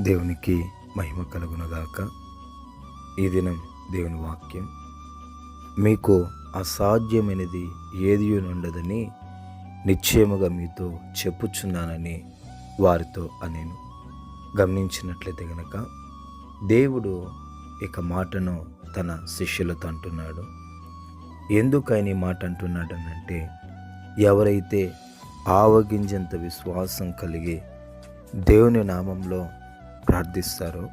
దేవునికి మహిమ కలుగునగాక. ఈ దినం దేవుని వాక్యం, మీకు అసాధ్యమైనది ఏది ఉండదని నిశ్చయముగా మీతో చెప్పుచున్నానని వారితో అనేను. గమనించినట్లయితే గనక దేవుడు ఇక మాటను తన శిష్యులతో అంటున్నాడు. ఎందుకు ఆయన ఈ మాట అంటున్నాడనంటే, ఎవరైతే ఆవగింజంత విశ్వాసం కలిగి దేవుని నామంలో ప్రార్థిస్తారో,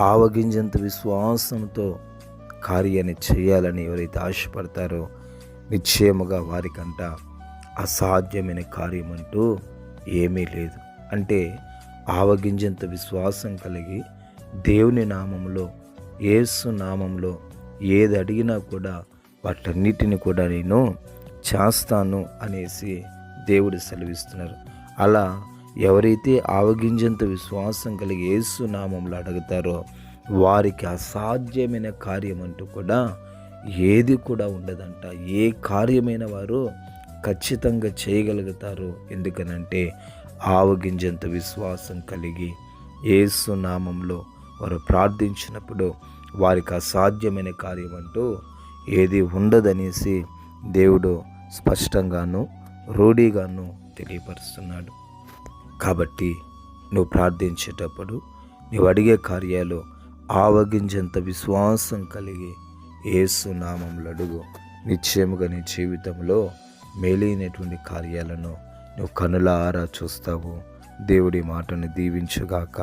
ఆవగింజంత విశ్వాసంతో కార్యాన్ని చేయాలని ఎవరైతే ఆశపడతారో, నిశ్చయముగా వారికంట అసాధ్యమైన కార్యం అంటూ ఏమీ లేదు. అంటే ఆవగింజంత విశ్వాసం కలిగి దేవుని నామంలో, యేసు నామంలో ఏది అడిగినా కూడా వాటన్నిటిని కూడా నేను చేస్తాను అనేసి దేవుడు సెలవిస్తున్నారు. అలా ఎవరైతే ఆవగింజంత విశ్వాసం కలిగి యేసు నామంలో అడుగుతారో వారికి అసాధ్యమైన కార్యం అంటూ కూడా ఏది కూడా ఉండదంట. ఏ కార్యమైన వారు ఖచ్చితంగా చేయగలుగుతారు. ఎందుకనంటే ఆవగింజంత విశ్వాసం కలిగి యేసు నామంలో వారు ప్రార్థించినప్పుడు వారికి అసాధ్యమైన కార్యం అంటూ ఏది ఉండదనేసి దేవుడు స్పష్టంగాను రూఢిగాను తెలియపరుస్తున్నాడు. కాబట్టి నువ్వు ప్రార్థించేటప్పుడు నువ్వు అడిగే కార్యాలు ఆవగింజంత విశ్వాసం కలిగి యేసు నామములో అడుగు. నిశ్చయముగా నీ జీవితంలో మేలైనటువంటి కార్యాలను నువ్వు కనులారా చూస్తావు. దేవుడి మాటను దీవించుగాక.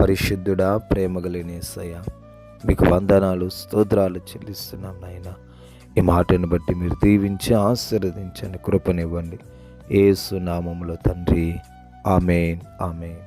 పరిశుద్ధుడా, ప్రేమగలిగిన యేసయ్య, మీకు వందనాలు, స్తోత్రాలు చెల్లిస్తున్నాం నాయన. ఈ మాటను బట్టి మీరు దీవించి ఆశీర్వదించండి, కృపనివ్వండి. యేసు నామములో తండ్రి, ఆమేన్, ఆమేన్.